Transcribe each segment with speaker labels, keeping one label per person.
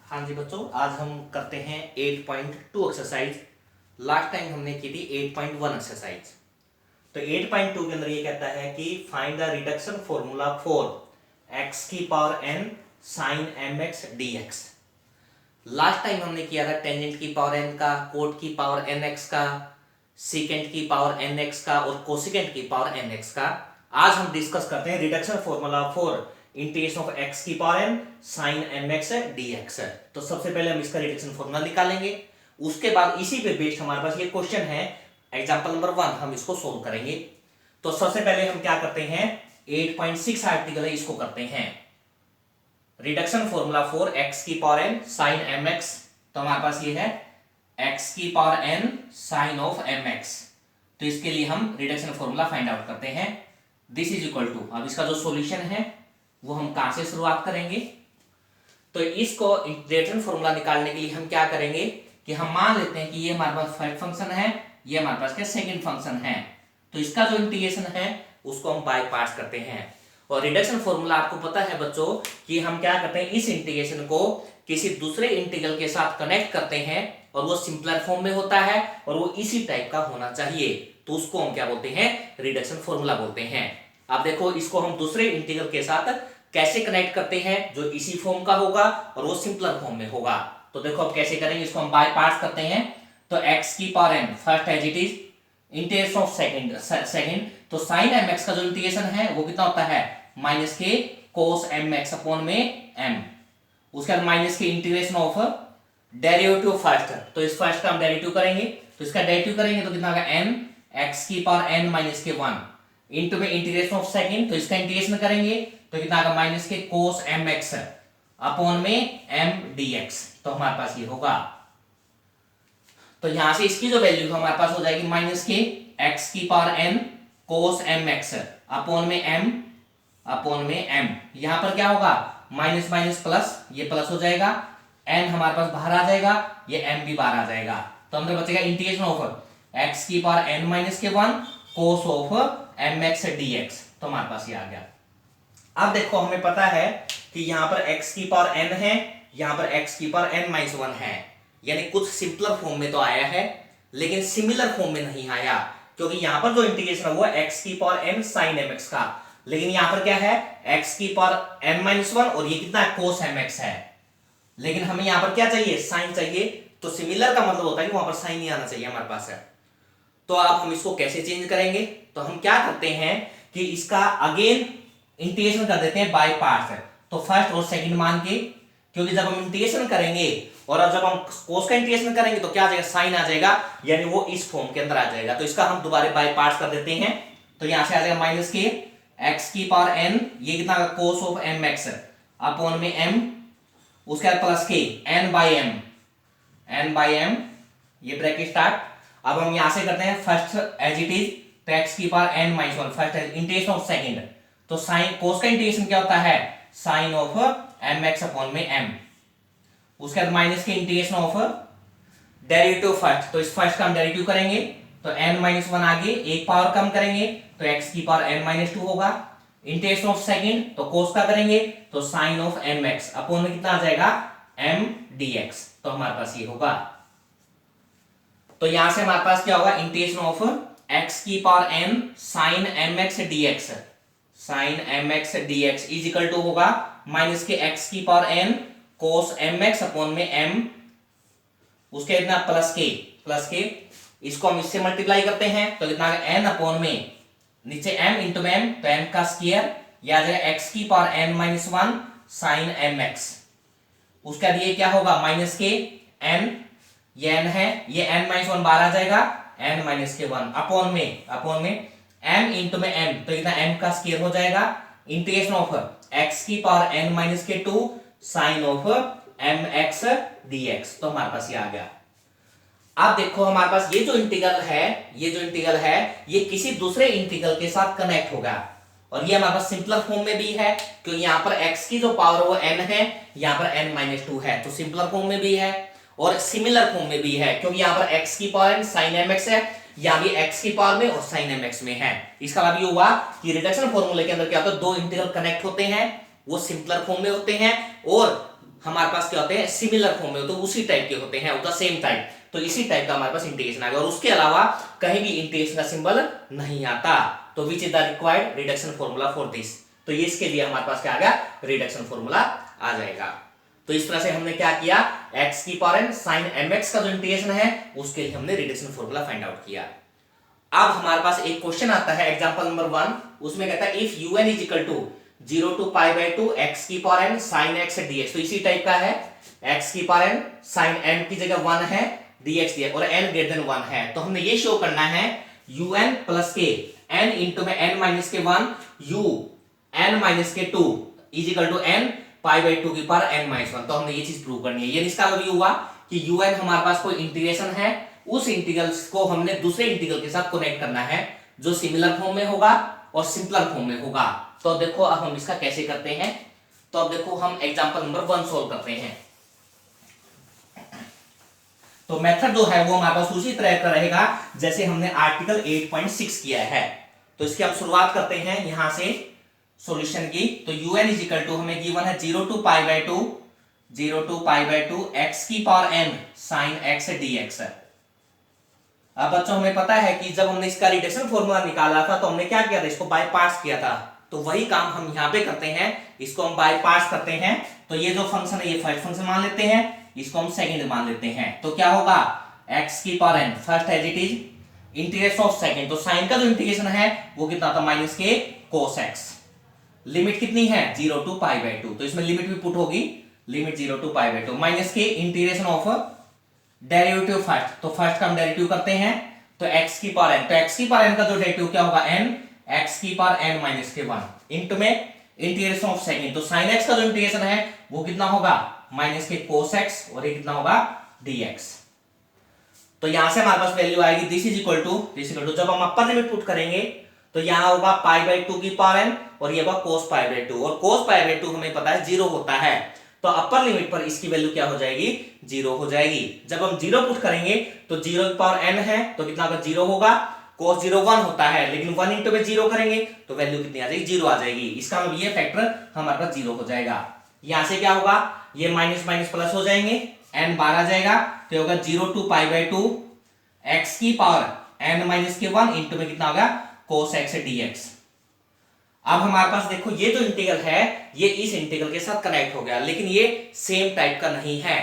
Speaker 1: हाँ जी बच्चों, आज हम करते हैं 8.2 एक्सरसाइज। लास्ट टाइम हमने की थी 8.1 एक्सरसाइज। तो 8.2 के अंदर ये कहता है कि find the reduction formula for x की power n sine mx dx। Last time हमने किया था टेंजेंट की पावर n का, कोट की पावर nx का, सीकेंट की पावर nx का और कोसिकेंट की पावर nx का। आज हम डिस्कस करते हैं reduction formula for integration of x की power n sine mx dx। तो सबसे पहले हम इसका रिडक्शन फॉर्मूला निकालेंगे, उसके बाद इसी पे बेस्ड हमारे पास ये क्वेश्चन है एग्जांपल नंबर 1, हम इसको सोल्व करेंगे। तो सबसे पहले हम क्या करते हैं, 8.6 आर्टिकल है, इसको करते हैं रिडक्शन फॉर्मूला फॉर x की पावर n साइन mx। तो हमारे पास ये है x की power n sine of mx। तो इसके लिए हम रिडक्शन फॉर्मूला फाइंड आउट करते हैं। दिस इज इक्वल टू, अब इसका जो सॉल्यूशन है वो हम कहां से शुरुआत करेंगे। तो इसको रिडक्शन फॉर्मूला निकालने के लिए हम क्या करेंगे कि हम मान लेते हैं कि ये हमारे पास फर्स्ट फंक्शन है, ये हमारे पास क्या सेकंड फंक्शन है। तो इसका जो इंटीग्रेशन है उसको हम बाय पार्ट्स करते हैं। और रिडक्शन फॉर्मूला आपको पता है बच्चों कि हम क्या करते हैं, इस इंटीग्रेशन को किसी दूसरे इंटीग्रल के साथ कनेक्ट करते हैं और वो सिंपलर फॉर्म में होता है और वो इसी टाइप का होना चाहिए। तो उसको हम क्या बोलते हैं, रिडक्शन फॉर्मूला बोलते हैं। अब देखो इसको हम दूसरे इंटीग्रल के साथ कैसे कनेक्ट करते हैं, जो इसी फॉर्म का होगा और वो सिंपलर फॉर्म में होगा। तो देखो अब कैसे करेंगे, इसको हम बाय पार्ट्स करते हैं। तो x की power n first as it is, integration of second. तो sin mx का जो इंटीग्रेशन है वो कितना होता है, माइनस के cos mx अपॉन में m। उसके बाद माइनस के इंटीग्रेशन ऑफ डेरिवेटिव फर्स्ट, तो इस फर्स्ट का हम डेरिवेटिव करेंगे। तो इसका डेरिवेटिव करेंगे तो कितना होगा, n x की पावर n माइनस के 1 इंटू में इंटीग्रेशन ऑफ सेकंड। तो इसका इंटीग्रेशन करेंगे तो कितना आएगा, माइनस के cos mx अपॉन में m dx। तो हमारे पास ये होगा। तो यहां से इसकी जो वैल्यू हमारे पास हो जाएगी माइनस के x की power n cos mx upon में m। यहां पर क्या होगा, माइनस माइनस प्लस, ये प्लस हो जाएगा, n हमारे पास बाहर आ जाएगा, ये m भी बाहर आ जाएगा। तो हमने बचेगा इंटीग्रेशन ऑफ x की पावर n माइनस के 1 cos ऑफ mx dx। तो हमारे पास ये आ गया। अब देखो हमें पता है कि यहां पर x की पावर n है, यहां पर x की पावर n माइनस 1 है, यानी कुछ सिंपलर फॉर्म में तो आया है लेकिन सिमिलर फॉर्म में नहीं आया, क्योंकि यहां पर जो इंटीग्रेशन हुआ x की पावर n sin mx का, लेकिन यहां पर क्या है x की पावर n माइनस 1 और ये कितना है, cos mx है। लेकिन हमें यहां पर क्या चाहिए, साइन चाहिए। तो सिमिलर का मतलब होता है कि वहां पर साइन नहीं आना चाहिए हमारे पास है। तो अब हम इसको कैसे चेंज करेंगे, तो हम क्या करते हैं कि इसका अगेन इंटीग्रेशन कर देते हैं बाय पार्ट्स। तो फर्स्ट और सेकंड मान के, क्योंकि जब हम इंटीग्रेशन करेंगे और अब जब हम कोस का इंटीग्रेशन करेंगे तो क्या आ जाएगा, साइन आ जाएगा, यानी वो इस फॉर्म के अंदर आ जाएगा। तो इसका हम दोबारा बाय पार्ट्स कर देते हैं। तो यहां से आ जाएगा माइनस के x की पावर n, ये कितना होगा, cos ऑफ mx अपॉन में m। उसके बाद प्लस के n बाय m, ये ब्रैकेट स्टार्ट। अब हम यहां से करते हैं फर्स्ट एज इट इज, तो x की power n minus 1 first integration of second. तो साइन कोस का इंटीग्रेशन क्या होता है, साइन ऑफ mx अपॉन में m। उसके बाद माइनस के इंटीग्रेशन ऑफ डेरिवेटिव फर्स्ट, तो इस फर्स्ट का हम डेरिवेटिव करेंगे। तो n माइनस 1 आगे एक पावर कम करेंगे तो x की पावर n माइनस 2 होगा। इंटीग्रेशन ऑफ सेकंड, तो कोस का करेंगे तो साइन ऑफ mx अपॉन में कितना आ जाएगा, m dx। तो हमारे पास ये होगा। तो यहां से हमारे पास क्या होगा, इंटीग्रेशन ऑफ x की power n sin mx dx, sin mx dx is equal to होगा माइनस के x की power n cos mx upon में m। उसके इतना प्लस के इसको हम इससे मल्टीप्लाई करते हैं तो कितना n अपॉन में नीचे m इंटू m, तो m का स्क्वायर, या जाएगा x की power n minus 1 sin mx। उसके बाद ये क्या होगा, माइनस के n, ये n है, ये n माइनस 1 बाहर आ जाएगा, n माइनस के 1 अपॉन में m इंटू में m, तो इतना m का स्क्वायर हो जाएगा, इंटीग्रेशन ऑफ x की पावर n माइनस के 2 साइन ऑफ mx dx। तो हमारे पास ये आ गया। अब देखो हमारे पास ये जो इंटीग्रल है ये किसी दूसरे इंटीग्रल के साथ कनेक्ट होगा, और ये हमारे पास सिंपलर फॉर्म में भी है, क्योंकि यहाँ पर x की जो पावर है वो n है, यहाँ पर n माइनस 2 है। तो सिंपलर फॉर्म में भी है और सिमिलर फॉर्म में भी है, क्योंकि यहाँ पर x की पावर sin mx है, यहाँ भी x की पावर में और sin mx में है। इसका मतलब ये हुआ कि रिडक्शन फॉर्मूले के अंदर क्या होता है, दो इंटीग्रल कनेक्ट होते हैं, वो सिंपलर फॉर्म में होते हैं और हमारे पास क्या होते हैं, सिमिलर फॉर्म में होते हैं, उसी टाइप के होते हैं, उसका सेम टाइप। तो इसी टाइप का हमारे पास इंटीग्रेशन आ गया, और उसके अलावा कहीं भी इंटीग्रेशन का सिंबल नहीं आता। तो which is the required reduction formula for this, तो ये इसके लिए हमारे पास क्या आ गया, रिडक्शन फॉर्मूला आ जाएगा। तो इस तरह से हमने क्या किया, x की पावर n sin mx का जो इंटीग्रेशन है उसके लिए हमने रिडक्शन फॉर्मूला फाइंड आउट किया। अब हमारे पास एक क्वेश्चन आता है एग्जांपल नंबर 1, उसमें कहता है if un is equal to 0 to pi by 2 x की power n sin x dx, तो इसी टाइप का है, x की पावर n sin n की जगह 1 है, dx दिया, और n ग्रेटर देन 1 है। तो हमने ये शो करना है un प्लस के n इंटू में n माइनस के 1 u n माइनस के 2 is equal to n pi by 2 की पावर n माइनस 1। तो हमने ये चीज प्रूव करनी है। ये इसका मतलब ये हुआ कि un हमारे पास कोई इंटीग्रेशन है, उस इंटीग्रल को हमने दूसरे इंटीग्रल के साथ कनेक्ट करना है जो सिमिलर फॉर्म में होगा और सिंपलर फॉर्म में होगा। तो देखो अब हम इसका कैसे करते हैं। तो अब देखो हम एग्जांपल नंबर 1 सोल्व करते हैं। तो मेथड जो है वो हमारे पास उसी तरह का रहेगा जैसे हमने आर्टिकल 8.6 किया है। तो इसकी हम शुरुआत करते हैं यहां से सॉल्यूशन की। तो un इज इक्वल टू हमें गिवन है 0 to पाई बाय 2 x की power n sin x dx। अब बच्चों हमें पता है कि जब हमने इसका रिडक्शन फॉर्मूला निकाला था तो हमने क्या किया था, इसको बाय पार्ट्स किया था। तो वही काम हम यहाँ पे करते हैं, इसको हम बाय पार्ट्स करते हैं। तो ये जो फंक्शन है ये फर्स्ट फंक्शन मान लेते हैं, इसको हम सेकंड मान लेते हैं। तो क्या होगा, x की power n first as it is integration of second. तो साइन का जो इंटीग्रेशन है वो कितना था, माइनस के cos x। लिमिट कितनी है, 0 to पाई बाय 2। तो इसमें लिमिट भी पुट होगी, limit 0 to pi by 2 minus के इंटीग्रेशन ऑफ डेरिवेटिव फर्स्ट। तो फर्स्ट का हम डेरिवेटिव करते हैं, तो x की पावर n, तो x की पावर n का जो डेरिवेटिव क्या होगा, n x की पावर n माइनस के 1 इंटू में इंटीग्रेशन ऑफ सेकंड। तो sin x का जो इंटीग्रेशन है वो कितना होगा, माइनस के cos x, और ये कितना होगा dx। तो यहां से हमारे पास वैल्यू आएगी दिस इज इक्वल टू जब हम अपर लिमिट पुट करेंगे तो यहां होगा पाई बाय 2 की पावर n, और ये होगा cos पाई बाय 2, और cos पाई बाय 2 हमें पता है 0 होता है। तो अपर लिमिट पर इसकी वैल्यू क्या हो जाएगी, 0 हो जाएगी। जब हम 0 पुट करेंगे तो 0 की पावर n है तो कितना होगा, 0 होगा। cos 0 1 होता है, लेकिन 1 इंटू में 0 करेंगे तो वैल्यू कितनी आ जाएगी, 0 आ जाएगी। इसका मतलब ये फैक्टर हमारे पास 0 हो जाएगा। यहां से क्या होगा, ये माइनस माइनस प्लस हो जाएंगे, n बार आ जाएगा, तो होगा 0 to पाई बाय 2 x की पावर n माइनस के 1 इंटू में कितना होगा, cos x dx। अब हमारे पास देखो ये जो इंटीग्रल है ये इस इंटीग्रल के साथ कनेक्ट हो गया, लेकिन ये सेम टाइप का नहीं है,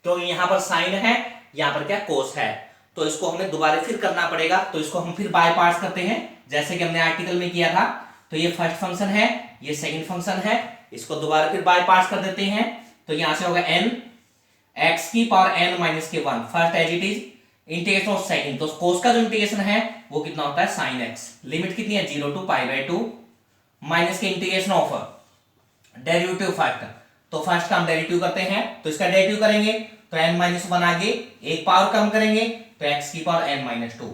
Speaker 1: तो यहाँ पर साइन है, यहाँ पर क्या कोस है। तो इसको हमें दोबारा फिर करना पड़ेगा। तो इसको हम फिर बाय पार्ट्स करते हैं जैसे कि हमने आर्टिकल में किया था। तो ये फर्स्ट फंक्शन है, ये सेकंड फंक्शन है, इसको दोबारा फिर बाय पार्ट्स कर देते हैं। तो यहां से होगा n x की पावर n माइनस के 1 first as it is integration of second. तो कोस का जो इंटीग्रेशन है वो कितना होता है, sin x। लिमिट कितनी है, 0 to पाई बाय 2 माइनस के इंटीग्रेशन ऑफ डेरिवेटिव फर्स्ट। तो फर्स्ट का हम डेरिवेटिव करते हैं, तो इसका डेरिवेटिव करेंगे तो n माइनस 1 आगे एक पावर कम करेंगे तो x की पावर n माइनस 2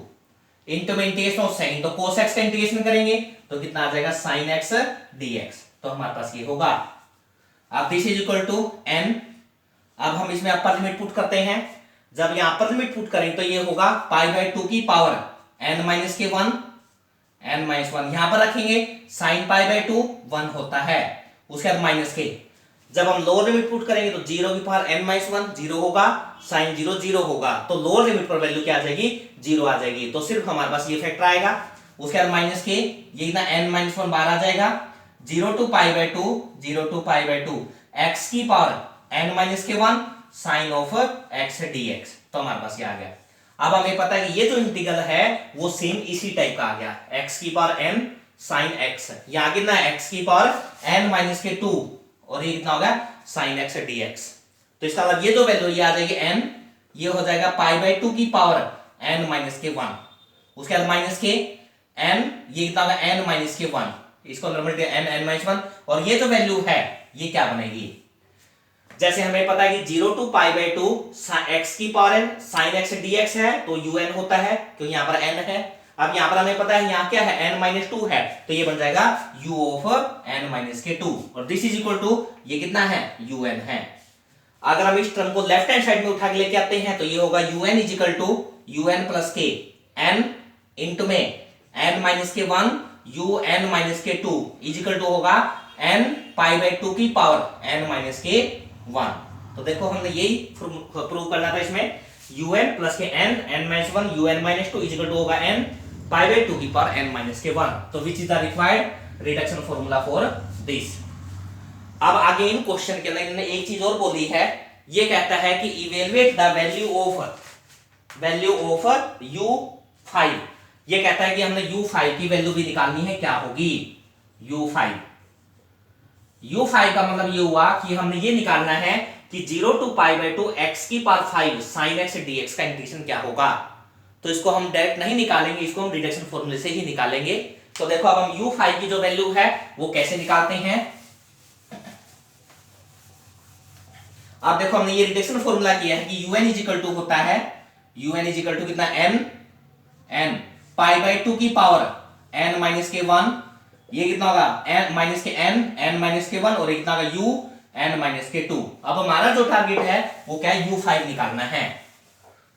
Speaker 1: इंटू में इंटीग्रेशन ऑफ सेकंड। तो cos x का इंटीग्रेशन करेंगे तो कितना आ जाएगा, sin x dx। तो हमारे पास ये होगा। अब this is equal to n। अब हम इसमें अपर लिमिट पुट करते हैं। जब यहाँ अपर लिमिट पुट करेंगे तो ये होगा पाई बाय 2 की पावर n माइनस के 1 n माइनस 1 यहां पर रखेंगे, sin पाई बाय 2 1 होता है, उसके बाद माइनस के। जब हम लोअर लिमिट पुट करेंगे तो 0 की पावर n माइनस 1 0 होगा, sin 0 0 होगा, तो लोअर लिमिट पर वैल्यू क्या आ जाएगी, 0 आ जाएगी। तो सिर्फ हमारे पास ये फैक्टर आएगा, उसके बाद माइनस के ये कितना n माइनस 1 बाहर आ जाएगा, 0 to पाई बाय 2 x की पावर n माइनस के 1 sin ऑफ x dx। तो हमारे पास ये आ गया। अब हमें पता है कि ये जो इंटीग्रल है वो सेम इसी टाइप का आ गया, x की पावर n sin x, यहाँ कितना है x की पावर n माइनस के 2, और ये कितना होगा sin x dx। तो इसका मतलब ये जो वैल्यू ये आ जाएगी n, ये हो जाएगा पाई बाय 2 की पावर n माइनस के 1, उसके बाद माइनस के n, ये कितना होगा n माइनस के 1, इसको नॉर्मल n माइनस 1, और ये जो वैल्यू है ये क्या बनेगी, जैसे हमें पता है कि 0 to पाई बाय 2 x की power n sin x dx है, तो un होता है क्योंकि यहाँ पर n है। अब यहाँ पर हमें पता है यहाँ क्या है, n माइनस 2 है, तो ये बन जाएगा u ऑफ n माइनस के 2, और दिस इज इक्वल टू ये कितना है, un है। अगर हम इस टर्म को लेफ्ट हैंड साइड में उठा के लेके आते हैं तो ये होगा un is equal to un plus के n इंटू में n माइनस के 1 un माइनस के 2 इज इक्वल टू होगा n पाई बाय 2 की पावर n माइनस के 1। तो देखो हमने यही प्रूव करना था इसमें, un प्लस के n minus 1 un minus 2 is equal to होगा n पाई बाई 2 की पावर n माइनस के 1। तो which is the required reduction formula for this. अब आगे इन क्वेश्चन के अंदर इन्होंने एक चीज और बोली है, ये कहता है कि evaluate the value of u5। ये कहता है कि हमने u5 की वैल्यू भी निकालनी है, क्या होगी u5 का मतलब ये हुआ कि हमने ये निकालना है कि 0 टू पाई बाई 2 x की पावर 5 sin x dx का इंटीग्रेशन क्या होगा। तो इसको हम डायरेक्ट नहीं निकालेंगे, इसको हम रिडक्शन फॉर्मूले से ही निकालेंगे। तो देखो अब हम u5 की जो वैल्यू है वो कैसे निकालते हैं। अब देखो हमने ये रिडक्शन फॉर्मूला किया है कि un इजिकल टू होता है, un इजिकल टू कितना n पाई बाई 2 की पावर n माइनस के 1, ये कितना होगा n माइनस के n माइनस के 1 और ये कितना होगा u n माइनस के 2। अब हमारा जो टारगेट है वो क्या है, u5 निकालना है।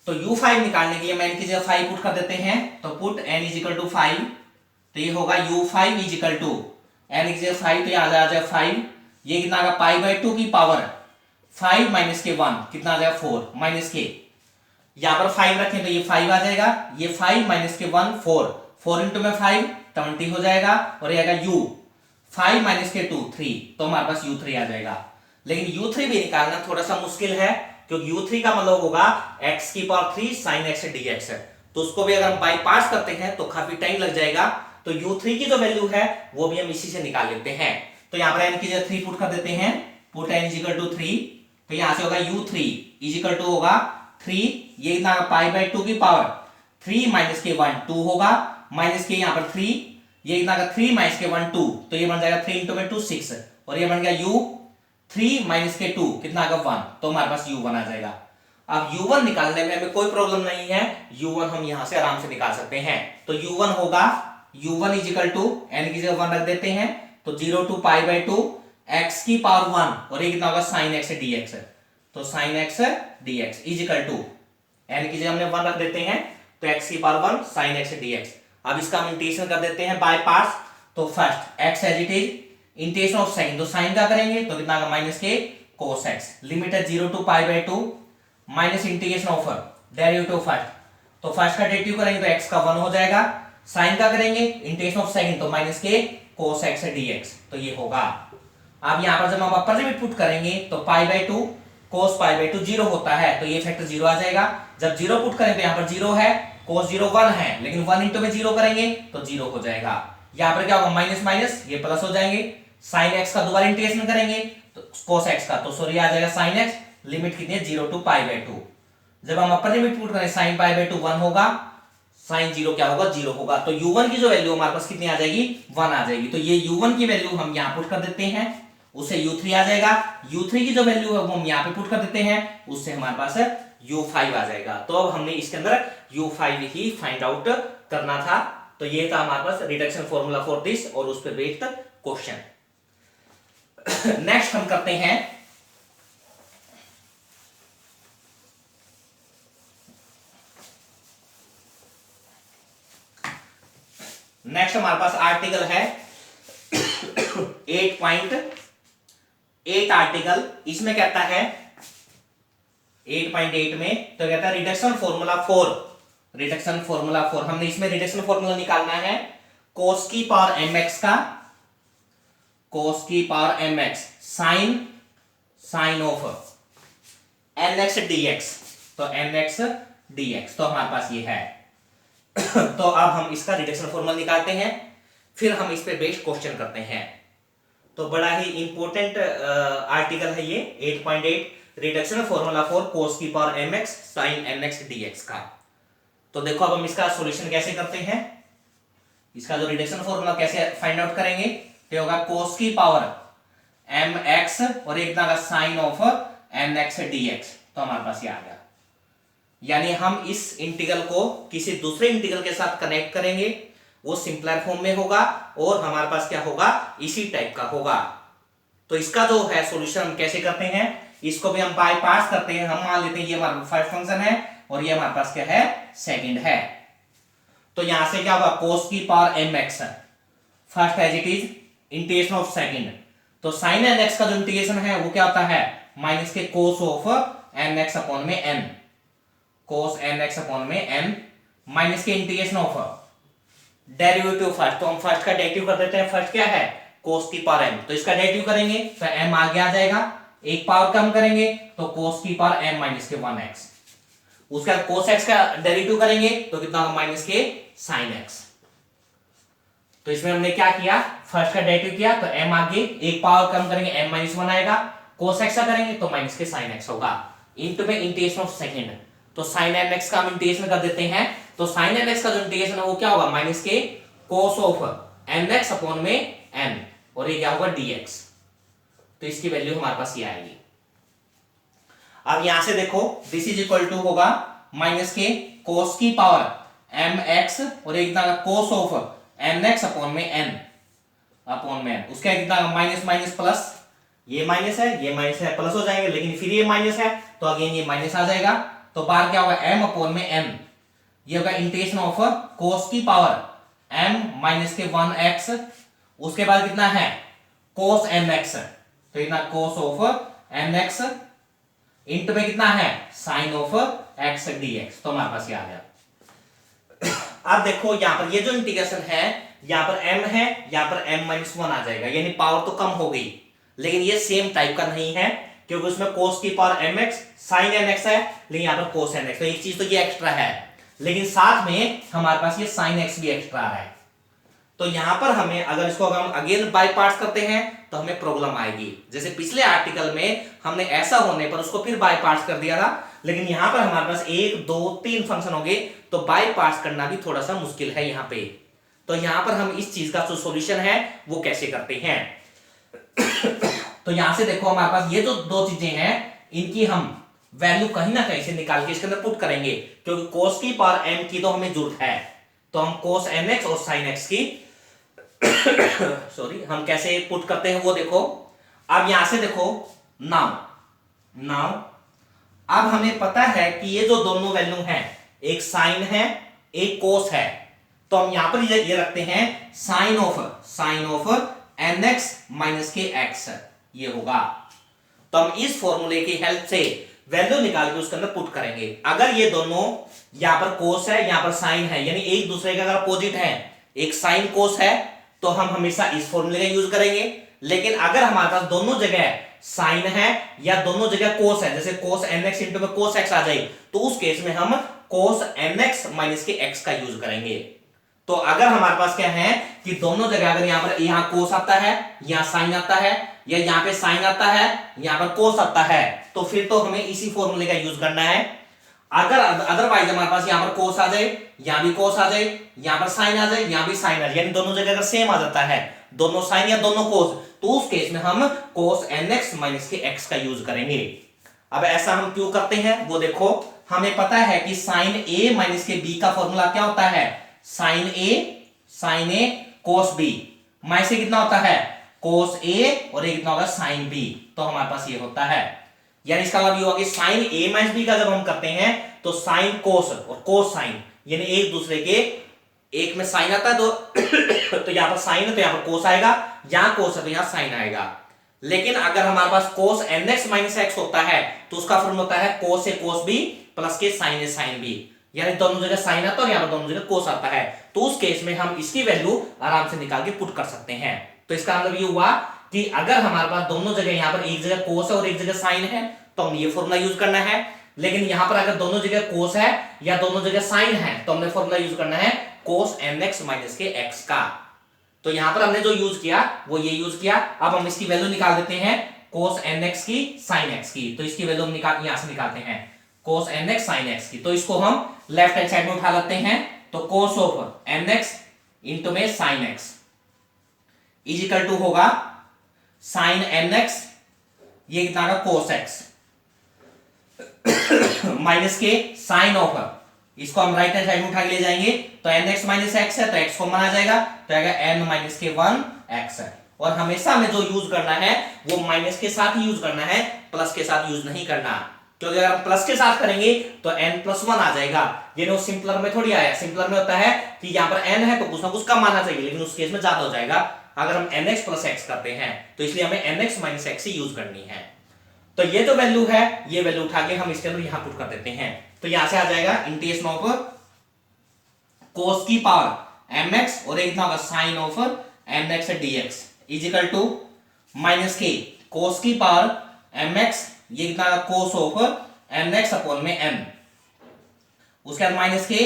Speaker 1: तो u5 निकालने के लिए मैं इनकी जगह 5 पुट कर देते हैं, तो पुट n इजिकल टू 5, तो ये होगा u5 इजिकल टू n की जगह 5 तो ये आ जाएगा 5, ये कितना आएगा पाई बाई 2 की पावर 5 माइनस के 1 कितना आ जाएगा 4 माइनस के, यहां पर 5 रखें तो ये 5 आ जाएगा, ये 5 माइनस के 1 4 इंटू में 5 20 हो जाएगा, और ये आएगा u 5 माइनस के 2 3, तो हमारे पास u3 आ जाएगा। लेकिन u3 भी निकालना थोड़ा सा मुश्किल है, क्योंकि u3 का मतलब होगा x की पावर 3 sin x dx, तो उसको भी अगर हम बाईपास करते हैं तो काफी टाइम लग जाएगा। तो u3 की जो वैल्यू है वो भी हम इसी से निकाल लेते हैं। तो यहाँ पर n की जगह 3 पुट कर देते हैं, पुट n इजिकल टू 3, तो यहां से होगा u3 इजिकल टू होगा 3, ये कितना पाई बाई 2 की पावर 3 माइनस के 1 2 होगा, माइनस के यहाँ पर 3, ये कितना 3 माइनस के 1 2, तो ये बन जाएगा 3 इंटू में 2 6, और ये बन गया u 3 माइनस के 2 कितना आएगा 1, तो हमारे पास u1 आ जाएगा। अब u1 निकालने में हमें कोई प्रॉब्लम नहीं है, u1 हम यहां से आराम से निकाल सकते हैं। तो u1 होगा u1 इजिकल टू n की जगह 1 रख देते हैं, तो 0 टू पाई बाई 2 x की पावर 1, और ये कितना होगा sin x dx, तो sin x dx is equal to n की जगह हमने 1 रख देते हैं, तो x की पावर 1 sin x dx। अब इसका हम इंटीग्रेशन कर देते हैं बाय पार्ट्स, तो first x as it is, integration of sine, तो साइन का करेंगे तो कितना होगा माइनस के cos x, लिमिट है 0 to pi by 2 minus integration of derivative first, तो फर्स्ट का डेरिवेटिव करेंगे तो x का 1 हो जाएगा, साइन का करेंगे इंटीग्रेशन ऑफ सेकंड तो माइनस के cos x dx, तो ये होगा। अब यहां पर जब हम अपर लिमिट पुट करेंगे तो पाई बाई 2 cos पाई बाई 2 0 होता है, तो ये फैक्टर 0 आ जाएगा। जब 0 पुट करें तो यहाँ पर 0 है, cos 0 1 है, लेकिन 1 इंटू में 0 करेंगे तो 0 हो जाएगा। यहाँ पर क्या होगा माइनस माइनस ये प्लस हो जाएंगे, sin x का दोबारा इंटीग्रेशन करेंगे तो cos x का, तो सॉरी आ जाएगा sin x, लिमिट कितनी है 0 टू पाई बाई 2। जब हम अपर लिमिट पुट करें sin पाई बाई 2 1 होगा, sin 0 क्या होगा 0 होगा, तो u1 की जो वैल्यू हमारे पास कितनी आ जाएगी 1 आ जाएगी। तो ये u1 की वैल्यू हम यहाँ पुट कर देते हैं, उससे u3 आ जाएगा, u3 की जो वैल्यू है वो हम यहाँ पे पुट कर देते हैं, उससे हमारे पास u5 आ जाएगा। तो अब हमने इसके अंदर u5 ही फाइंड आउट करना था। तो ये था हमारे पास रिडक्शन फॉर्मूला फॉर दिस और उस पर बेस्ड क्वेश्चन। नेक्स्ट हम करते हैं नेक्स्ट हमारे पास आर्टिकल है 8.8 आर्टिकल। इसमें कहता है 8.8 में तो कहता है रिडक्शन फॉर्मूला 4, रिडक्शन फॉर्मूला 4 हमने इसमें रिडक्शन फॉर्मूला निकालना है cos की पावर mx का, cos की power mx sin of nx dx, तो nx dx तो हमारे पास ये है। तो अब हम इसका रिडक्शन फॉर्मूला निकालते हैं, फिर हम इस पे बेस्ड क्वेश्चन करते हैं। तो बड़ा ही इंपॉर्टेंट आर्टिकल है ये 8.8 रिडक्शन फॉर्मूला फॉर cos की power mx sin nx dx का। तो देखो अब हम इसका सॉल्यूशन कैसे करते हैं, इसका जो रिडक्शन फॉर्मूला कैसे फाइंड आउट करेंगे, तो होगा cos की पावर mx और एक का sin ऑफ nx dx, तो हमारे पास ये आ गया। यानी हम इस इंटीग्रल को किसी दूसरे इंटीग्रल के साथ कनेक्ट करेंगे, वो सिंपलर फॉर्म में होगा और हमारे पास क्या होगा इसी टाइप का होगा। तो इसका जो है सॉल्यूशन हम कैसे करते हैं, इसको भी हम बाईपास करते हैं। हम मान लेते हैं ये हमारा फर्स्ट फंक्शन है और ये हमारे पास क्या है सेकंड है। तो यहां से क्या होगा cos की power mx, first as it is integration of second, तो साइन एन एक्स का जो इंटीग्रेशन है वो क्या होता है, माइनस के cos of n x upon में n, cos n x upon में एन माइनस के इंटीग्रेशन ऑफ डेरिवेटिव फर्स्ट, तो हम फर्स्ट का डेरिवेटिव कर देते हैं। फर्स्ट क्या है, कोस की पावर एम, तो इसका डेरिवेटिव करेंगे तो एम आगे आ जाएगा, एक पावर कम करेंगे तो कोस की पावर एम माइनस के 1x, उसका कोस एक्स का डेरिवेटिव करेंगे तो कितना होगा, माइनस के साइन एक्स। तो इसमें हमने क्या किया, फर्स्ट का डेरिवेटिव किया तो m आगे एक पावर कम करेंगे m माइनस 1 आएगा, cos x का करेंगे तो माइनस के sin x होगा, इनटू में इंटीग्रेशन ऑफ सेकंड, तो sin nx का हम इंटीग्रेशन कर देते हैं। तो sin nx का जो इंटीग्रेशन है वो क्या होगा, माइनस के cos ऑफ nx अपॉन में n, और ये क्या होगा dx, तो इसकी वैल्यू हमारे पास ये आएगी। अब यहां से देखो दिस इज इक्वल टू होगा माइनस के cos की पावर mx और एक कितना cos ऑफ nx अपॉन में n अपॉन में n, उसका कितना माइनस माइनस प्लस, ये माइनस है प्लस हो जाएंगे, लेकिन फिर ये माइनस है तो अगेन ये माइनस आ जाएगा, तो बाहर क्या होगा m अपॉन में n, ये होगा इंटीग्रेशन ऑफ cos की पावर m माइनस के 1x, उसके बाद कितना है cos nx, तो इतना cos ऑफ nx इंटू में कितना है sin ऑफ x dx, तो हमारे पास ये आ गया। अब देखो यहां पर ये जो इंटीग्रेशन है, यहां पर m है, यहां पर m माइनस 1 आ जाएगा, यानी पावर तो कम हो गई, लेकिन ये सेम टाइप का नहीं है, क्योंकि उसमें cos की पावर mx sin nx है, लेकिन यहां पर cos nx, तो एक चीज तो ये एक्स्ट्रा है, लेकिन साथ में हमारे पास ये sin x भी एक्स्ट्रा आ रहा है। तो यहां पर हमें अगर इसको अगर हम अगेन बाय पार्ट्स करते हैं तो हमें प्रॉब्लम आएगी, जैसे पिछले आर्टिकल में हमने ऐसा होने पर उसको फिर बाय पार्ट्स कर दिया था, लेकिन यहां पर हमारे पास 1 2 3 फंक्शन होंगे, तो बाय पार्ट्स करना भी थोड़ा सा मुश्किल है यहां पे। तो यहां पर हम इस चीज का जो सॉल्यूशन है वो कैसे करते हैं तो यहां से देखो हमारे पास ये जो दो चीजें हैं, इनकी हम वैल्यू कहीं ना कहीं से निकाल के इसके अंदर पुट करेंगे, क्योंकि cos की पावर m की तो हमें जरूरत है, तो हम cos nx और sin x की सॉरी हम कैसे पुट करते हैं वो देखो। अब यहां से देखो नाउ अब हमें पता है कि ये जो दोनों वैल्यू हैं, एक साइन है एक कोस है, तो हम यहां पर ये रखते हैं साइन ऑफ nx माइनस के x, ये होगा। तो हम इस फॉर्मूले की हेल्प से वैल्यू निकाल के उसके अंदर पुट करेंगे। अगर ये दोनों यहां पर कोस है यहां पर साइन है, यानी एक दूसरे के अगर अपोजिट है, एक साइन कोस है, तो हम हमेशा इस फॉर्मूले का यूज करेंगे। लेकिन अगर हमारे पास दोनों जगह साइन है या दोनों जगह कोस है, जैसे cos nx इंटू में cos x आ जाए, तो उस केस में हम cos nx माइनस के x का यूज करेंगे। तो अगर हमारे पास क्या है कि दोनों जगह अगर यहां पर यहाँ cos आता है, यहाँ साइन आता है, या यहाँ पे साइन आता है यहाँ पर cos आता है, तो फिर तो हमें इसी फॉर्मूले का यूज करना है। अगर अदरवाइज हमारे पास यहाँ पर cos आ जाए, यहाँ भी cos आ जाए, यहाँ पर साइन आ जाए, यहाँ भी साइन आ जाए, यानी दोनों जगह अगर सेम आ जाता है, दोनों साइन या दोनों cos, तो उस केस में हम cos nx माइनस के x का यूज करेंगे। अब ऐसा हम क्यों करते हैं वो देखो, हमें पता है कि साइन a माइनस के b का फॉर्मूला क्या होता है, sine a cos b, minus से कितना होता है cos a और ये कितना होगा साइन b, तो हमारे पास ये होता है। यानी इसका मतलब ये होगा कि साइन a माइनस b का जब हम करते हैं तो साइन कोस और कोस साइन, यानी एक दूसरे के, एक में साइन आता है तो यहां पर साइन है तो यहां पर कोस आएगा, यहां कोस है तो यहां साइन आएगा। लेकिन अगर हमारे पास cos nx माइनस x होता है तो उसका फॉर्मूला होता है cos a cos b plus के साइन a साइन b, यानी दोनों जगह साइन आता है और यहां पर दोनों जगह कोस आता है, तो उस केस में हम इसकी वैल्यू आराम से निकाल के पुट कर सकते हैं। तो इसका मतलब ये हुआ कि अगर हमारे पास दोनों जगह यहां पर एक जगह कोस है और एक जगह साइन है, तो हम ये फॉर्मूला यूज करना है। लेकिन यहां पर अगर दोनों जगह कोस है या दोनों जगह साइन है, तो हमने फॉर्मूला यूज करना है cos nx माइनस के x का। तो यहां पर हमने जो यूज किया वो ये यूज किया। अब हम इसकी वैल्यू निकाल देते हैं cos nx की sin x की, तो इसकी वैल्यू हम यहां से निकालते हैं cos nx sin x की, तो इसको हम लेफ्ट हैंड साइड में उठा लेते हैं, तो cos ऑफ nx इंटू में sin x is equal to होगा sin nx, ये कितना होगा cos x माइनस के साइन ऑफ, इसको हम राइट हैंड साइड में उठा के ले जाएंगे, तो nx माइनस x है तो x कॉमन आ जाएगा, तो आएगा n माइनस के 1x है। और हमेशा हमें जो यूज करना है वो माइनस के साथ ही यूज करना है, प्लस के साथ यूज नहीं करना, क्योंकि अगर हम प्लस के साथ करेंगे तो n प्लस 1 आ जाएगा, ये वो सिंपलर में थोड़ी आया। सिंपलर में होता है कि यहाँ पर n है तो कुछ ना कुछ कम आना चाहिए, लेकिन उस केस में ज्यादा हो जाएगा। अगर हम nx प्लस एक्स करते हैं तो इसलिए हमें nx माइनस एक्स ही यूज करनी है। तो ये जो वैल्यू है ये वैल्यू उठा के हम इसके अंदर यहां पुट कर देते हैं। तो यहां से आ जाएगा इंटीग्रेशन ऑफ cos की पावर mx और एक कितना होगा sine of mx dx is equal to minus के cos की पावर mx ये कितना होगा cos ऑफ mx अपॉन में n, उसके बाद माइनस के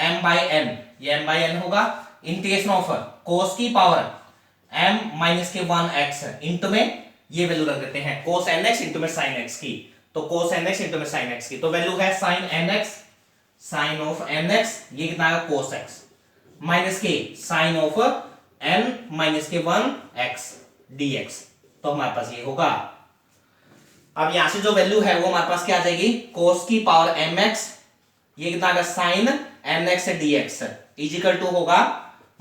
Speaker 1: m बाई n, ये m बाई n होगा इंटीग्रेशन ऑफ cos की पावर m माइनस के 1x इंटू में ये वैल्यू रख देते हैं cos nx इंटू में sin x की। तो cos nx इंटू में sin x की तो वैल्यू है sin nx sin of nx ये कितना आएगा cos x माइनस के sin ऑफ n माइनस के 1x dx। तो हमारे पास ये होगा। अब यहां से जो वैल्यू है वो हमारे पास क्या आ जाएगी cos की पावर mx ये कितना आएगा sin nx dx is equal to होगा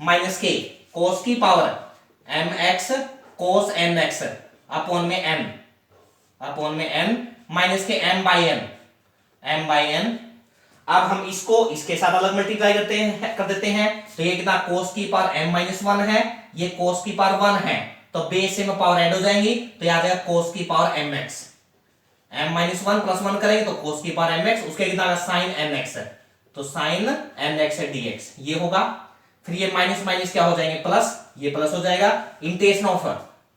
Speaker 1: माइनस के cos की power mx cos nx upon में n माइनस के m बाई n। अब हम इसको इसके साथ अलग मल्टीप्लाई कर देते हैं तो ये कितना cos की पावर m माइनस 1 है, ये cos की पावर 1 है, तो बेस से में पावर ऐड हो जाएंगी तो ये आ जाएगा cos की power mx, m minus 1 plus 1 करेंगे तो cos की पावर mx, उसके कितना आएगा sin nx, तो sin nx dx ये होगा। फिर ये माइनस माइनस क्या हो जाएंगे प्लस, ये प्लस हो जाएगा इंटीग्रेशन ऑफ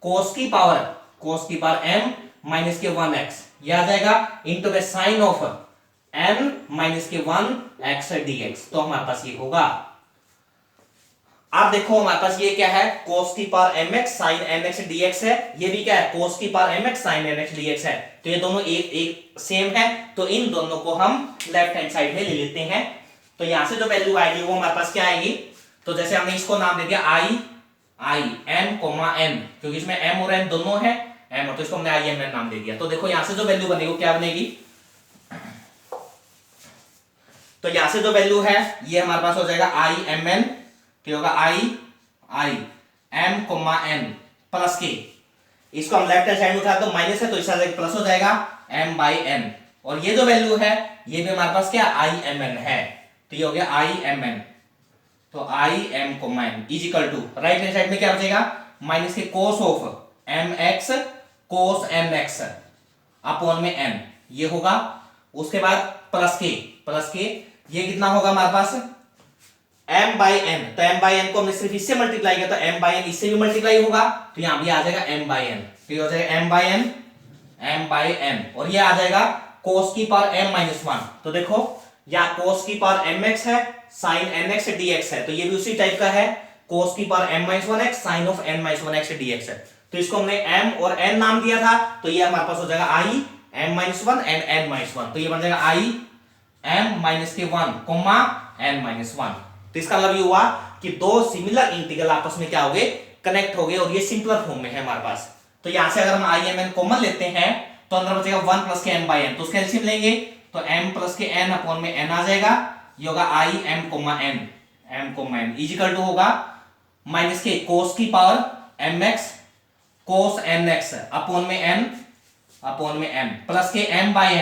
Speaker 1: cos की पावर m माइनस के 1x ये आ जाएगा इंटू में साइन ऑफ n माइनस के 1x dx। तो हमारे पास ये होगा। आप देखो हमारे पास ये क्या है cos की power mx sin nx dx है, ये भी क्या है cos की power mx sin nx dx है, तो ये दोनों एक सेम है, तो इन दोनों को हम लेफ्ट हैंड साइड में ले लेते हैं। तो यहां से जो वैल्यू आएगी वो हमारे पास क्या आएगी, तो जैसे हमने इसको नाम दे दिया i m n, क्योंकि इसमें m और n दोनों है m, तो इसको हमने i m n नाम दे दिया। तो देखो यहां से जो वैल्यू बनेगी वो क्या बनेगी, तो यहां से जो वैल्यू है ये हमारे पास हो जाएगा i m n, क्या होगा i m n प्लस के, इसको हम लेफ्ट हैंड साइड में उठा तो माइनस है तो इसका प्लस हो जाएगा m बाई n, और ये जो वैल्यू है ये भी हमारे पास क्या i m n है, तो ये हो गया i m n, तो i m n is equal to right hand side में क्या बचेगा माइनस के cos of mx cos nx upon में n ये होगा, उसके बाद प्लस के ये कितना होगा हमारे पास m बाई n, तो m बाई n को हमने सिर्फ इससे मल्टीप्लाई किया तो m बाई n इससे भी मल्टीप्लाई होगा, तो यहां भी आ जाएगा m बाई n, तो ये हो जाएगा m बाई n और ये आ जाएगा cos की पावर m माइनस 1। तो देखो या cos की पावर mx है sin nx dx है, तो ये भी उसी टाइप का है cos की power m minus 1x sin of n minus 1x dx है, तो इसको हमने m और n नाम दिया था, तो ये हमारे पास हो जाएगा i m minus 1 and n minus 1, तो ये बन जाएगा i m माइनस के 1 कोमा n माइनस 1। तो इसका मतलब ये हुआ कि दो सिमिलर इंटीग्रल आपस में क्या हो गए कनेक्ट हो गए और ये सिंपलर फॉर्म में है हमारे पास। तो यहां से अगर हम i m n कॉमन लेते हैं तो अंदर बचेगा 1 प्लस के m बाई n, तो उसका एलसीएम लेंगे तो m प्लस के n अपॉन में n आ जाएगा, ये होगा i m n is equal to होगा माइनस के cos की power mx cos nx upon में m प्लस के m बाई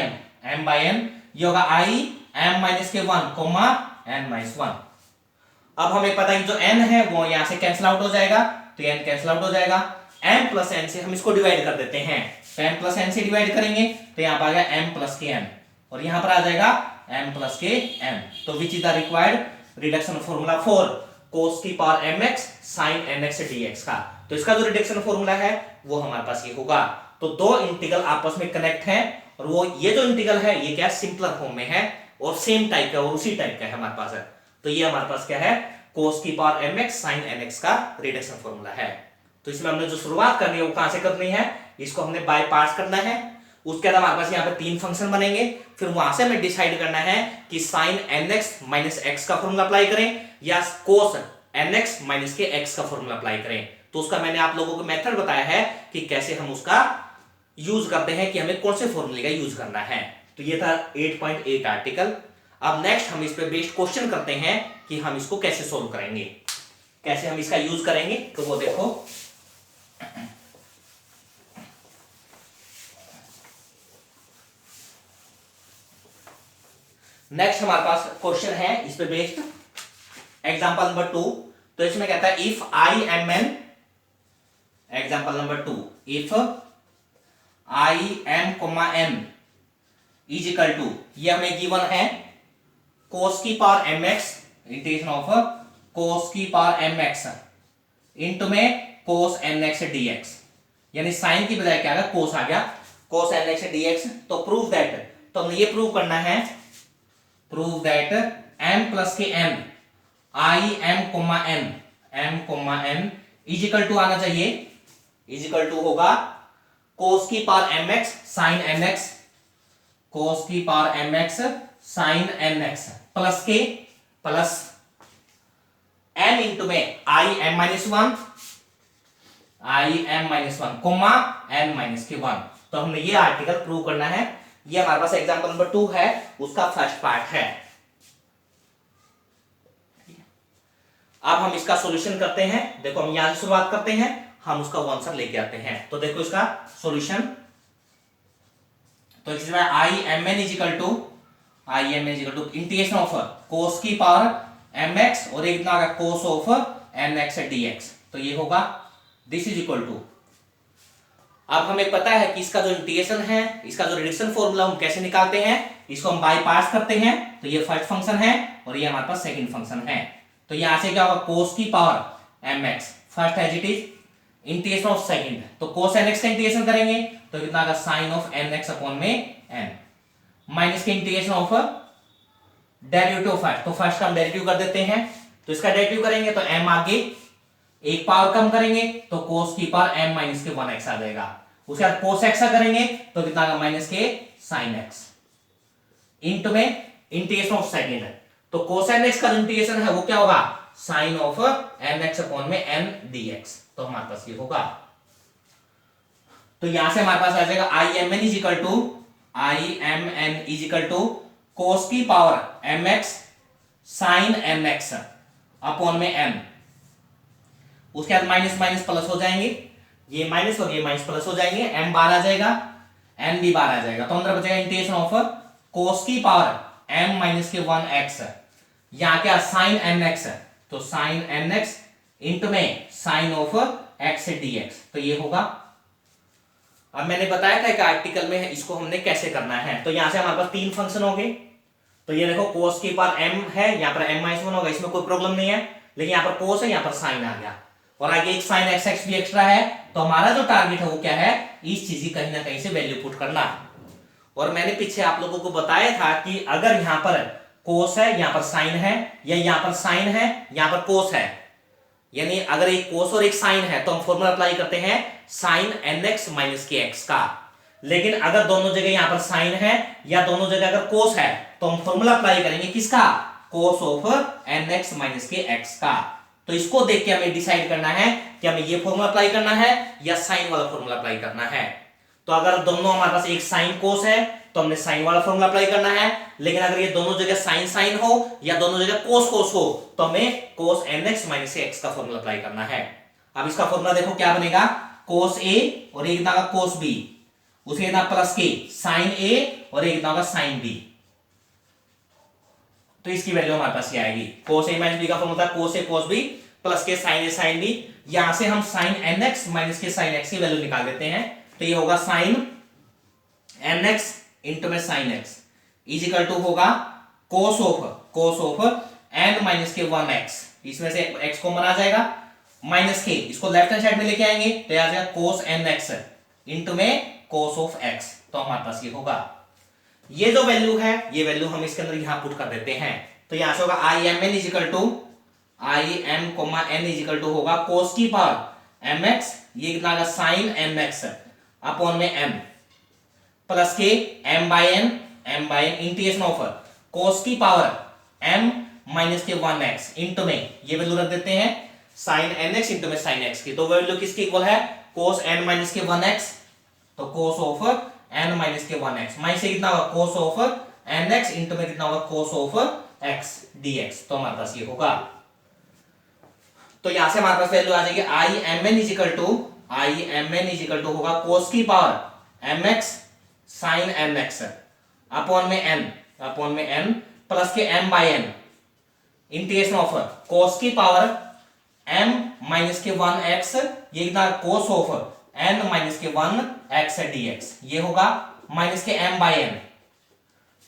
Speaker 1: n ये होगा i m माइनस के 1 कोमा n माइनस 1। अब हमें पता है कि जो n है वो यहां से कैंसिल आउट हो जाएगा, तो n कैंसिल आउट हो जाएगा, m प्लस n से हम इसको डिवाइड कर देते हैं, तो m प्लस n से डिवाइड करेंगे तो यहां पर आ गया m प्लस के n और यहां पर आ जाएगा m प्लस के n। तो which is the required reduction formula for cos की power mx sin nx dx का। तो इसका जो रिडक्शन फॉर्मूला है वो हमारे पास ये होगा। तो दो इंटीग्रल आपस में कनेक्ट हैं और वो ये जो इंटीग्रल है ये क्या सिंपलर फॉर्म में है और सेम टाइप का और उसी टाइप का है हमारे पास है। तो ये हमारे पास क्या है cos की पावर mx sin nx का रिडक्शन फॉर्मूला है। तो इसमें हमने जो शुरुआत करनी है वो कहां से करनी है, इसको हमने बाय पार्ट्स करना है, उसके बाद हमारे पास यहाँ पे 3 फंक्शन बनेंगे, फिर वहां से हमें डिसाइड करना है कि sin nx माइनस x का फॉर्मूला अप्लाई करें या cos nx माइनस के x का फॉर्मूला अप्लाई करें। तो उसका मैंने आप लोगों को मेथड बताया है कि कैसे हम उसका यूज करते हैं कि हमें कौन से फॉर्मूले का यूज करना है। तो ये था 8.8 आर्टिकल। अब नेक्स्ट हम इस पे बेस्ड क्वेश्चन करते हैं कि हम इसको कैसे सोल्व करेंगे, कैसे हम इसका यूज करेंगे, तो वो देखो। नेक्स्ट हमारे पास क्वेश्चन है इस पे बेस्ड एग्जांपल नंबर 2। तो इसमें कहता है if i m n example number 2, if I M comma N is equal to, ये हमें गिवन है कोस की power M x, integration of cos की पावर एम एक्स इंटू में cos n x d x, यानी sine की बजाय क्या आ गया, कोस आ गया, cos n x d x. तो प्रूव दैट, तो हमें ये प्रूव करना है, प्रूव दैट एम प्लस के N I M comma N is equal to आना चाहिए, इज इक्वल टू होगा कोस की power M x sine N X, cos की power M x sine N X plus K plus M into में I M minus one, I M minus one comma N minus K one. तो हमने ये article prove करना है। ये हमारे पास example number 2 है, उसका फर्स्ट पार्ट है। अब हम इसका सॉल्यूशन करते हैं। देखो हम यहां से शुरुआत करते हैं, हम उसका आंसर लेके आते हैं। तो देखो इसका सॉल्यूशन, तो इसमें I M N is equal to integration of cos की पावर एम एक्स और एक कितना आ गया cos of n x d x. तो ये होगा दिस इज इक्वल टू, अब हमें पता है कि इसका जो इंटीग्रेशन है, इसका जो रिडक्शन फॉर्मूला हम कैसे निकालते हैं, इसको हम बाय पार्ट्स करते हैं। तो ये फर्स्ट फंक्शन है और ये हमारे पास सेकंड फंक्शन है। तो यहां से क्या होगा, कोस की power M x first as it is, integration of second, तो कोस एन एक्स का इंटीग्रेशन करेंगे तो कितना आएगा sine of n x upon में एन, माइनस के इंटीग्रेशन ऑफ डेरिवेटिव फर्स्ट, तो फर्स्ट हम डेरिवेटिव कर देते हैं। तो इसका डेरिवेटिव करेंगे तो एम आगे एक पावर कम करेंगे तो कोस की पावर एम माइनस के 1x आ जाएगा। उसके बाद कोस एक्स करेंगे तो कितना आएगा माइनस के साइन एक्स इंटू में इंटीग्रेशन ऑफ सेकंड, तो कोस एन एक्स का इंटीग्रेशन है वो क्या होगा sine of n x upon में एन डी एक्स। तो हमारे पास ये होगा, तो यहां से हमारे पास आ जाएगा I M N is equal to cos की power M x sine N x upon में एन, उसके बाद माइनस माइनस प्लस हो जाएंगे, ये माइनस और ये माइनस प्लस हो जाएंगे, एम बार आ जाएगा एन भी बार आ जाएगा। तो अंदर बचेगा इंटीग्रेशन ऑफ कोस की पावर एम माइनस के 1x, यहां क्या साइन एन एक्स, तो साइन एन एक्स इंटू में sine of x d x. तो ये होगा, अब मैंने बताया था कि आर्टिकल में इसको हमने कैसे करना है। तो यहां से हमारे पास 3 फंक्शन हो गए। तो ये देखो कोस की पावर m है, यहां पर m माइनस 1 होगा, इसमें कोई प्रॉब्लम नहीं है, लेकिन यहां पर कोस है, यहां पर साइन आ गया और आगे एक साइन एक्स एक्स भी एक्स्ट्रा है। तो हमारा जो टारगेट है वो क्या है, इस चीज की कहीं ना कहीं से वैल्यू पुट करना। और मैंने पीछे आप लोगों को बताया था कि अगर यहां पर कोस है, यहां पर साइन है, या यहां पर साइन है, यहां पर कोस है, यानी अगर एक कोस और एक साइन है तो हम फॉर्मूला अप्लाई करते हैं साइन एन एक्स माइनस के एक्स का। लेकिन अगर दोनों जगह यहां पर साइन है या दोनों जगह अगर कोस है तो हम फॉर्मूला अप्लाई करेंगे किसका, cos of n x minus के एक्स का। तो इसको देख के हमें डिसाइड करना है कि हमें ये फॉर्मूला अप्लाई करना है या साइन वाला फॉर्मूला अप्लाई करना है। तो अगर दोनों हमारे पास एक साइन कोस है तो हमने साइन वाला फॉर्मूला अप्लाई करना है, लेकिन अगर ये दोनों जगह साइन साइन हो या दोनों जगह कोस कोस हो तो हमें कोस एन एक्स माइनस एक्स का फॉर्मूला अप्लाई करना है। अब इसका फॉर्मूला देखो क्या बनेगा, कोस ए और एक कितना का कोस बी, उसे कितना प्लस के साइन ए और एक कितना का साइन बी। तो इसकी वैल्यू हमारे पास ये आएगी, कोस ए माइनस बी का फॉर्मूला था cos a cos b plus के साइन ए साइन बी। यहां से हम साइन एन एक्स माइनस के साइन एक्स की वैल्यू निकाल देते हैं। तो ये होगा साइन एन एक्स इंटू में sine x is equal to होगा कोस ऑफ एन माइनस के 1x, इसमें से x कॉमन आ जाएगा, माइनस के इसको लेफ्ट हैंड साइड में लेके आएंगे तो आ जाएगा कोस एन एक्स इंटू में कोस ऑफ x। तो हमारे पास ये होगा, ये जो वैल्यू है ये वैल्यू हम इसके अंदर यहां पुट कर देते हैं। तो यहां से होगा I M N is equal to होगा कोस की पावर एम एक्स, ये कितना आएगा साइन एम एक्स अपॉन में एम प्लस के m by n integration of cos की पावर एम माइनस के 1x इंटू में ये वैल्यू रख देते हैं साइन एन एक्स इंटू में साइन एक्स की। तो वैल्यू किसकी इक्वल है, कोस एन माइनस के 1x, तो कोस ऑफ एन माइनस के 1x माइनस से कितना होगा cos of n x into में कितना होगा कोस ऑफ एक्स dx। तो हमारे पास ये होगा, तो यहां से हमारे पास वैल्यू आ जाएगी I M N is equal to होगा कोस की power M x sine m x upon में एन प्लस के m by n integration of cos की पावर m माइनस के 1x, ये कितना कोस ऑफ n माइनस के 1x dx, ये होगा माइनस के m बाय n।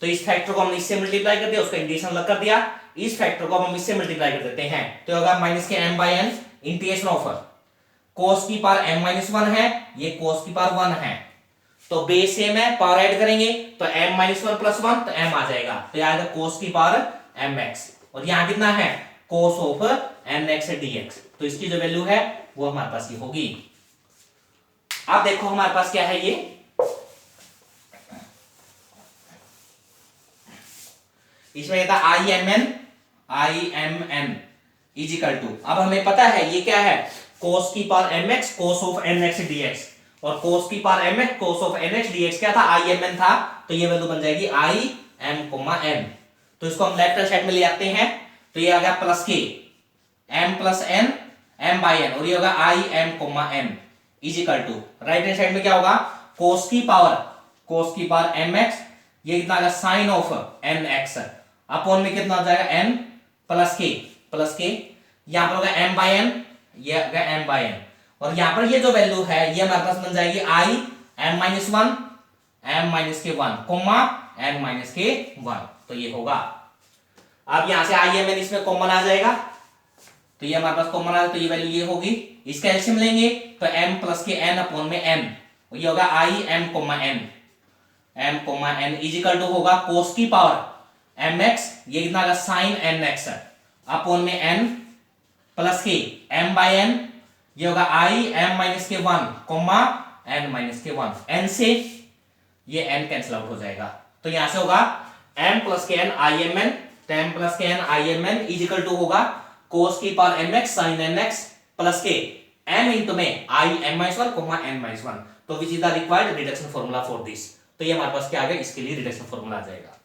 Speaker 1: तो इस फैक्टर को हमने इससे मल्टीप्लाई कर दिया, उसका इंटीग्रेशन अलग कर दिया, इस फैक्टर को हम इससे मल्टीप्लाई कर देते हैं, तो होगा माइनस के m by n integration of cos की पावर m माइनस 1 है, ये कोस की पावर 1 है, तो बेस सेम है, पावर ऐड करेंगे तो m माइनस 1 प्लस 1 तो m आ जाएगा, तो यह आएगा कोस की पावर mx, और यहां कितना है कोस ऑफ nx dx, तो इसकी जो वैल्यू है वो हमारे पास ये होगी। अब देखो हमारे पास क्या है, ये इसमें कहता IMN इज इक्वल टू, अब हमें पता है ये क्या है कोस की power mx cos of nx dx, और कोस की power mx cos of nx dx क्या था IMN था, तो ये वैल्यू बन जाएगी IM, तो इसको हम लेफ्ट हैंड साइड में ले आते हैं, तो ये आ गया प्लस के m plus n m by n, और ये होगा IM is equal to right hand side में क्या होगा कोस की पावर mx, ये कितना आ गया साइन ऑफ nx अपॉन में कितना आ जाएगा n प्लस के, यहां पर होगा m बाय n, ये होगा m बाय n, और यहां पर ये जो वैल्यू है ये हमारे पास बन जाएगी m minus 1 comma n minus के 1, तो ये होगा। अब यहां से IMN इसमें कॉमन आ जाएगा, तो ये हमारे पास कॉमन आ जाएगा, तो ये वैल्यू ये होगी, इसका एलसीएम लेंगे तो m प्लस के n अपॉन में n, और ये होगा m इज इक्वल टू होगा कोस की पावर mx, ये कितना होगा साइन nx अपॉन में n प्लस के m बाय n, ये होगा m माइनस के 1 कोमा n माइनस के 1, n से ये n कैंसिल आउट हो जाएगा, तो यहां से होगा m प्लस के n IMN, तो m प्लस के n IMN is equal to होगा कोस की power mx sine nx plus के m इंटू में m minus 1 comma n minus 1, तो which is the required reduction formula for this, तो ये हमारे पास क्या आ गया, इसके लिए रिडक्शन फॉर्मूला आ जाएगा।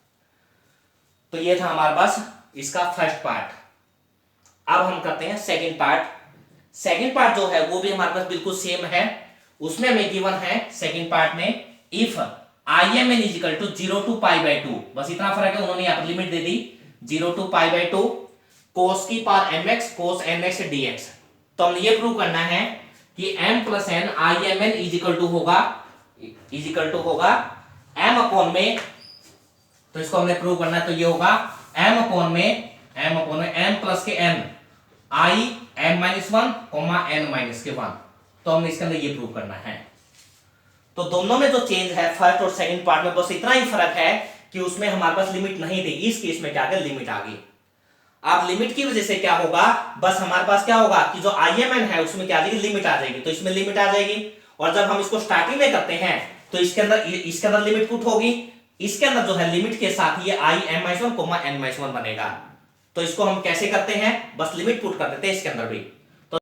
Speaker 1: तो ये था हमारे पास इसका फर्स्ट पार्ट। अब हम करते हैं सेकंड पार्ट जो है वो भी हमारे पास बिल्कुल सेम है, उसमें हमें गिवन है सेकंड पार्ट में if IMN is equal to 0 to pi by 2, बस इतना फर्क है, उन्होंने यहाँ पर लिमिट दे दी 0 टू पाई बाय 2 कोस की power mx cos nx dx, तो हमने ये प्रूव करना है कि m plus n IMN is equal to होगा m अपॉन में, तो इसको हमने प्रूव करना है, तो ये होगा m अपॉन में m प्लस के n m minus 1 comma n minus के 1, तो हमने इसके अंदर ये प्रूव करना है। तो दोनों में जो चेंज है फर्स्ट और सेकंड पार्ट में बस इतना ही फर्क है कि उसमें हमारे पास लिमिट नहीं थी, इस केस में क्या आ गया लिमिट आ गई। अब लिमिट की वजह से क्या होगा, बस हमारे पास क्या होगा कि जो IMN है उसमें क्या आ जाएगी लिमिट आ जाएगी, तो इसमें लिमिट आ जाएगी, और जब हम इसको स्टार्टिंग में करते हैं तो इसके अंदर लिमिट पुट होगी, इसके अंदर जो है लिमिट के साथ ये m minus 1 comma n minus 1 बनेगा। तो इसको हम कैसे करते हैं, बस लिमिट पुट कर देते हैं इसके अंदर भी,